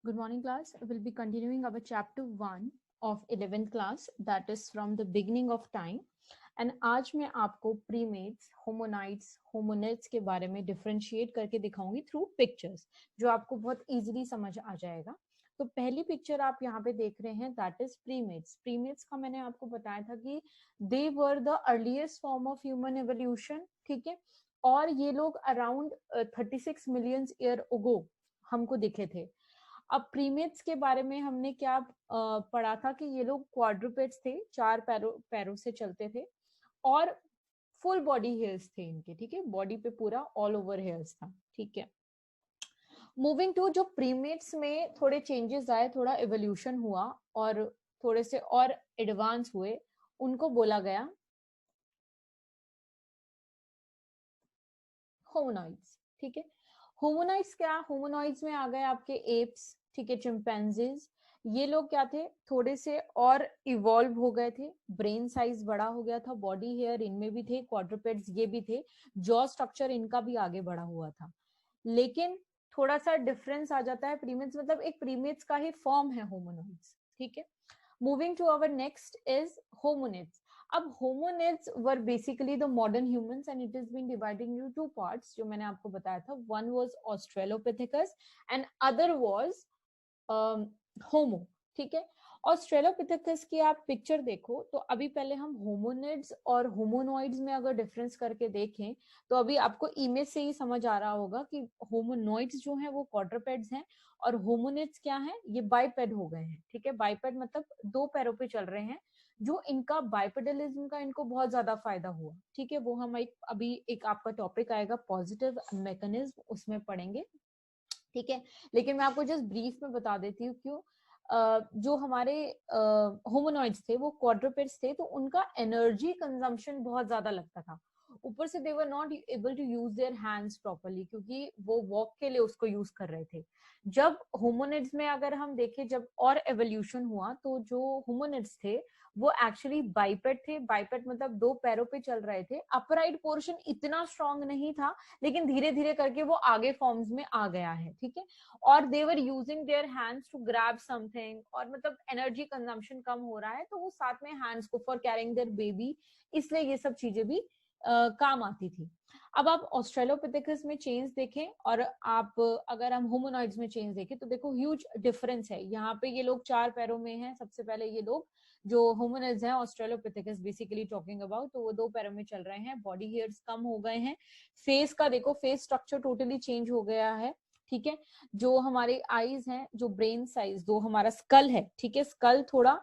Good morning, class. We'll be continuing our chapter 1 of 11th class, that is from the beginning of time. And आज मैं आपको primates, होमोनाइट्स, होमोनेट्स के बारे में differentiate करके दिखाऊंगी थ्रू पिक्चर्स, जो आपको बहुत इजीली समझ आ जाएगा. तो पहली पिक्चर आप यहाँ पे देख रहे हैं, दैट इज प्रीमेट्स. प्रीमेट्स का मैंने आपको बताया था कि they were the earliest form of human evolution. ठीक है, और ये लोग अराउंड 36 मिलियन ईयर अगो हमको दिखे थे. अब प्रीमेट्स के बारे में हमने क्या पढ़ा था कि ये लोग क्वाड्रुपेड्स थे, चार पैरों से चलते थे और फुल बॉडी हेयर्स थे इनके. ठीक है, बॉडी पे पूरा ऑल ओवर हेयर्स था. ठीक है, मूविंग टू जो प्रीमेट्स में थोड़े चेंजेस आए, थोड़ा एवोल्यूशन हुआ और थोड़े से और एडवांस हुए, उनको बोला गया होमोनॉइड्स. ठीक है, होमोनॉइड्स क्या, होमोनॉइड्स में आ गए आपके एप्स, ठीक है, चिंपैंजीज. ये लोग क्या थे, थोड़े से और इवॉल्व हो गए थे, ब्रेन साइज बड़ा हो गया था, बॉडी हेयर इनमें भी थे, क्वाड्रुपेड्स ये भी थे, जॉ स्ट्रक्चर इनका भी आगे बढ़ा हुआ था. लेकिन थोड़ा सा डिफरेंस आ जाता है, प्रीमेट्स मतलब एक प्रीमेट्स का ही फॉर्म है होमोनॉइड्स. ठीक है, moving to our next is hominids. अब hominids were basically the modern humans and it has been divided into two parts, जो मैंने आपको बताया था. One was Australopithecus and other was होमो. ठीक है, ऑस्ट्रेलोपिथेकस की आप पिक्चर देखो तो अभी पहले हम होमोनिड्स और होमोनॉइड्स में अगर डिफरेंस करके देखें तो अभी आपको इमेज से ही समझ आ रहा होगा कि होमोनॉइड्स जो हैं वो क्वाड्रुपेड्स हैं और होमोनिड्स क्या हैं, ये बाइपेड हो गए हैं. ठीक है, बाइपेड मतलब दो पैरों पे चल रहे हैं, जो इनका बाइपेडलिज्म का इनको बहुत ज्यादा फायदा हुआ. ठीक है, वो हम अभी एक आपका टॉपिक आएगा पॉजिटिव मैकेनिज्म, उसमें पढ़ेंगे. ठीक है, लेकिन मैं आपको जस्ट ब्रीफ में बता देती हूँ क्यों. जो हमारे होमोनॉइड्स थे वो क्वाड्रुपेड्स थे, तो उनका एनर्जी कंजम्पशन बहुत ज्यादा लगता था. ऊपर से they were not able to use their hands properly, क्योंकि वो वॉक के लिए उसको यूज कर रहे थे. जब होमोनिड्स में अगर हम देखें, जब और एवोल्यूशन हुआ, तो जो होमोनिड्स थे वो एक्चुअली बाइपेड थे. बाइपेड मतलब दो पैरों पे चल रहे थे. अपराइट पोर्शन इतना स्ट्रांग नहीं था, लेकिन धीरे धीरे करके वो आगे फॉर्म्स में आ गया है. ठीक है, और they were using their hands to grab something, और मतलब एनर्जी कंजम्पशन कम हो रहा है, तो वो साथ में हैंड्स को फॉर कैरिंग देयर बेबी, इसलिए ये सब चीजें भी काम आती थी. अब आप ऑस्ट्रेलोपिथेकस में चेंज देखें और आप अगर हम होमोनॉइड्स में चेंज देखें तो देखो ह्यूज डिफरेंस है. यहाँ पे ये लोग चार पैरों में हैं. सबसे पहले ये लोग जो होमोनिड्स हैं, ऑस्ट्रेलोपिथेकस बेसिकली टॉकिंग अबाउट, तो वो दो पैरों में चल रहे हैं, बॉडी हेयर्स कम हो गए हैं. फेस का देखो, फेस स्ट्रक्चर टोटली चेंज हो गया है. ठीक है, जो हमारे आईज हैं, जो ब्रेन साइज, जो हमारा स्कल है, ठीक है, स्कल थोड़ा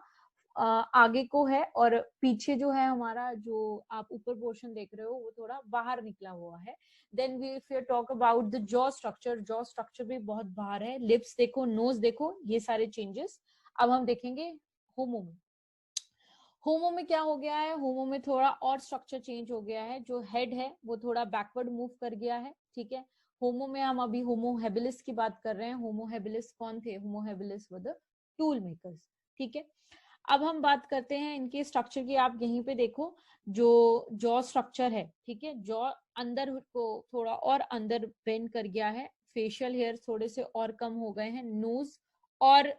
आगे को है और पीछे जो है हमारा, जो आप ऊपर पोर्शन देख रहे हो, वो थोड़ा बाहर निकला हुआ है. Then we if you talk about the jaw structure, jaw structure भी बहुत बाहर है. लिप्स देखो, नोज देखो, ये सारे चेंजेस अब हम देखेंगे होमो में. होमो में क्या हो गया है, होमो में थोड़ा और स्ट्रक्चर चेंज हो गया है. जो हेड है वो थोड़ा बैकवर्ड मूव कर गया है. ठीक है, होमो में हम अभी होमो हेबिलिस की बात कर रहे हैं. होमो हेबिलिस कौन थे, होमो habilis were the tool makers. ठीक है, अब हम बात करते हैं इनके स्ट्रक्चर की. आप यहीं पे देखो, जो जॉ स्ट्रक्चर है, ठीक है, जॉ अंदर को थोड़ा और अंदर बेंड कर गया है. फेशियल हेयर थोड़े से और कम हो गए हैं. नोज और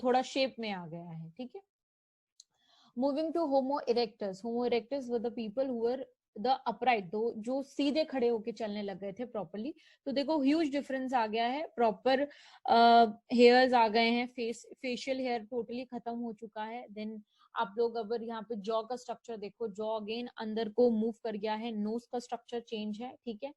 थोड़ा शेप में आ गया है. ठीक है, moving to Homo erectus. Homo erectus were the people who were the upright, दो जो सीधे खड़े होके चलने लग गए थे प्रॉपर्ली. तो देखो ह्यूज डिफरेंस आ गया है. प्रॉपर हेयर्स आ गए हैं, फेशियल हेयर टोटली खत्म हो चुका है. देन आप लोग अगर यहाँ पे जॉ का स्ट्रक्चर देखो, जॉ अगेन अंदर को मूव कर गया है. नोज का स्ट्रक्चर चेंज है. ठीक है,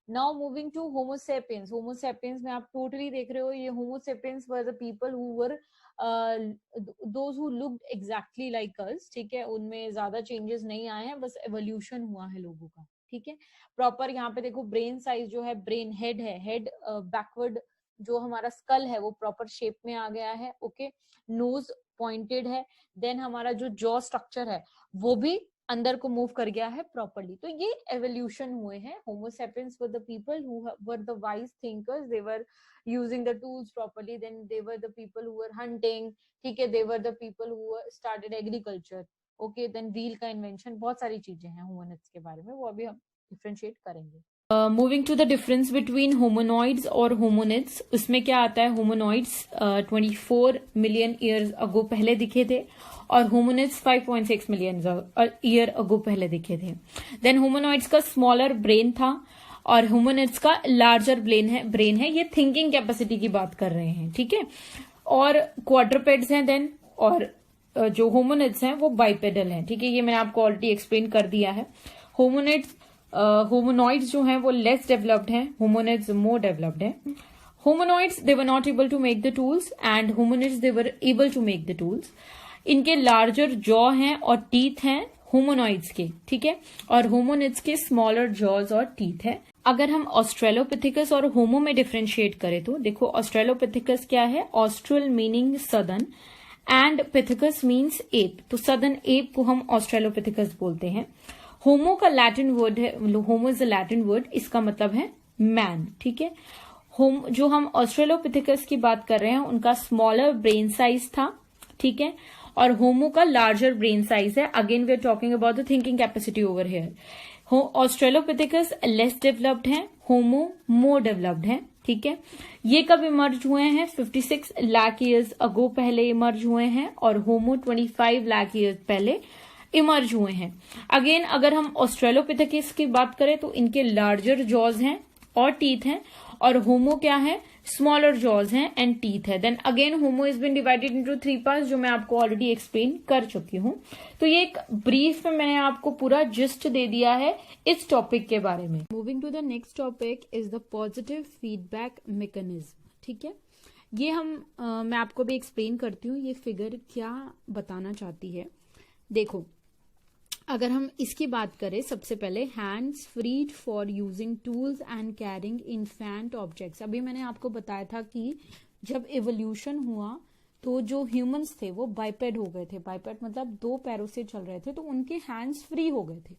now moving to Homo sapiens. Homo sapiens में आप टोटली देख रहे हो, ये Homo sapiens were the people who were those who looked exactly like us. ठीक है, उनमें ज्यादा चेंजेस नहीं आए हैं, बस एवोल्यूशन हुआ है लोगों का. ठीक है, प्रॉपर यहाँ पे देखो, ब्रेन साइज जो है, ब्रेन हेड है, हेड बैकवर्ड, जो हमारा स्कल है वो प्रॉपर शेप में आ गया है. ओके, नोज पॉइंटेड है. देन हमारा जो जॉ स्ट्रक्चर है वो भी अंदर को मूव कर गया है प्रॉपर्ली. तो ये एवोल्यूशन हुए हैं. Homo sapiens were the people who were the wise thinkers, they were using the tools properly. Then they were the people who were hunting. ठीक है, they were the people who started agriculture. Okay, then wheel का invention, बहुत सारी चीजें हैं होमोनिड्स के बारे में, वो अभी हम डिफरेंशिएट करेंगे. Moving to the difference between hominoids और होमोनिड्स, उसमें क्या आता है, होमोनॉइड्स 24 मिलियन ईयर्स अगो पहले दिखे थे और होमोनिड्स 5.6 मिलियन ईयर अगो पहले दिखे थे। देन होमोनॉइड्स का स्मॉलर ब्रेन था और होमोनिड्स का लार्जर ब्रेन है। ये थिंकिंग कैपेसिटी की बात कर रहे हैं, ठीक है। और क्वाड्रुपेड्स हैं देन, और जो होमोनिड्स हैं वो बाइपेडल हैं, ठीक है। ये मैंने आपको ऑलरेडी एक्सप्लेन कर दिया है। होमोनॉइड्स जो हैं वो लेस डेवलप्ड हैं, होमोनिड्स मोर डेवलप्ड हैं। Hominoids they were not able to make the tools and hominids they were able to make the tools. इनके लार्जर जॉ हैं और टीथ हैं होमोनॉइड्स के, ठीक है, और होमोनिड्स के स्मॉलर जॉज और टीथ है। अगर हम ऑस्ट्रेलोपिथेकस और होमो में डिफरेंशिएट करें तो देखो, ऑस्ट्रेलोपिथेकस क्या है, austral meaning southern and pithecus means ape, तो सदर्न एप को हम ऑस्ट्रेलोपिथेकस बोलते हैं। होमो का लैटिन वर्ड है, होमो इज अ लैटिन वर्ड, इसका मतलब है मैन, ठीक है। जो हम ऑस्ट्रेलोपिथेकस की बात कर रहे हैं उनका स्मॉलर ब्रेन साइज था, ठीक है, और होमो का लार्जर ब्रेन साइज है। Again we are talking about the thinking capacity over here. Australopithecus less developed है, होमो मोर डेवलप्ड है, ठीक है। ये कब इमर्ज हुए हैं, 56 लाख ईयर्स अगो पहले इमर्ज हुए हैं और होमो 25 लाख ईयर्स पहले इमर्ज हुए हैं। अगेन अगर हम ऑस्ट्रेलोपिथेकस की बात करें तो इनके लार्जर जॉज हैं और टीथ हैं, और होमो क्या है, स्मॉलर जॉज हैं एंड टीथ है। Then again Homo is been divided into 3 parts, जो मैं आपको ऑलरेडी एक्सप्लेन कर चुकी हूं। तो ये एक ब्रीफ में मैंने आपको पूरा जिस्ट दे दिया है इस टॉपिक के बारे में। Moving to the next topic is the positive feedback mechanism, ठीक है। ये मैं आपको भी एक्सप्लेन करती हूँ ये फिगर क्या बताना चाहती है। देखो, अगर हम इसकी बात करें, सबसे पहले hands freed for using tools and carrying infant objects. अभी मैंने आपको बताया था कि जब इवोल्यूशन हुआ तो जो ह्यूमंस थे वो बाइपेड हो गए थे। बाइपेड मतलब 2 पैरों से चल रहे थे, तो उनके हैंड्स फ्री हो गए थे,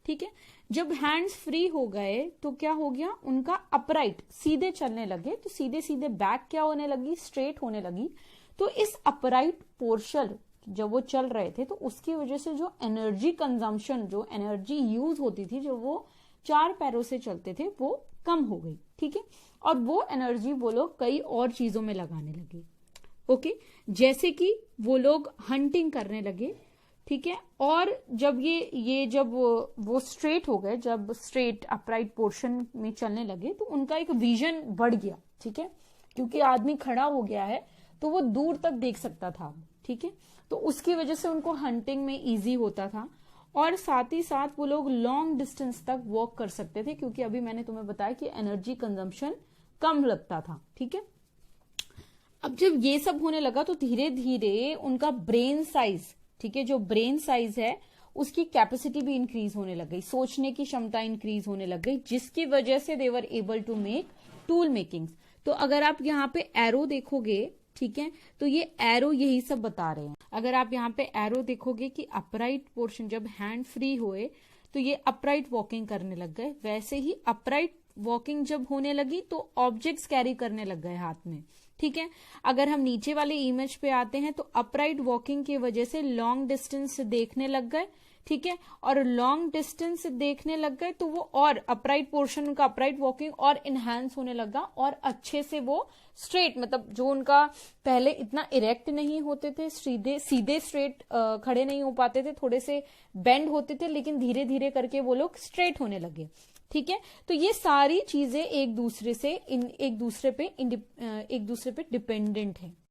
ठीक है। जब हैंड्स फ्री हो गए तो क्या हो गया, उनका अपराइट सीधे चलने लगे, तो सीधे सीधे बैक क्या होने लगी, स्ट्रेट होने लगी। तो इस अपराइट पोर्शन जब वो चल रहे थे तो उसकी वजह से जो एनर्जी कंजम्पशन, जो एनर्जी यूज होती थी, जो वो 4 पैरों से चलते थे, वो कम हो गई, ठीक है। और वो एनर्जी वो लोग कई और चीजों में लगाने लगे, ओके। जैसे कि वो लोग हंटिंग करने लगे, ठीक है। और जब जब वो स्ट्रेट हो गए, जब स्ट्रेट अपराइट पोर्शन में चलने लगे तो उनका एक विजन बढ़ गया, ठीक है, क्योंकि आदमी खड़ा हो गया है तो वो दूर तक देख सकता था, ठीक है। तो उसकी वजह से उनको हंटिंग में इजी होता था, और साथ ही साथ वो लोग लॉन्ग डिस्टेंस तक वॉक कर सकते थे, क्योंकि अभी मैंने तुम्हें बताया कि एनर्जी कंजम्पशन कम लगता था, ठीक है। अब जब ये सब होने लगा तो धीरे धीरे उनका ब्रेन साइज, ठीक है, जो ब्रेन साइज है उसकी कैपेसिटी भी इंक्रीज होने लग गई, सोचने की क्षमता इंक्रीज होने लग गई, जिसकी वजह से they were able to make tool makings. तो अगर आप यहाँ पे एरो देखोगे, ठीक है, तो ये एरो यही सब बता रहे हैं। अगर आप यहाँ पे एरो देखोगे कि अपराइट पोर्शन जब हैंड फ्री हुए तो ये अपराइट वॉकिंग करने लग गए, वैसे ही अपराइट वॉकिंग जब होने लगी तो ऑब्जेक्ट्स कैरी करने लग गए हाथ में, ठीक है। अगर हम नीचे वाले इमेज पे आते हैं तो अपराइट वॉकिंग की वजह से लॉन्ग डिस्टेंस देखने लग गए, ठीक है, और लॉन्ग डिस्टेंस देखने लग गए तो वो और अपराइट पोर्शन का अपराइट वॉकिंग और इनहैंस होने लगा, और अच्छे से वो स्ट्रेट, मतलब जो उनका पहले इतना इरेक्ट नहीं होते थे, सीधे स्ट्रेट खड़े नहीं हो पाते थे, थोड़े से बेंड होते थे, लेकिन धीरे धीरे करके वो लोग स्ट्रेट होने लगे, ठीक है। तो ये सारी चीजें एक दूसरे पे डिपेंडेंट है।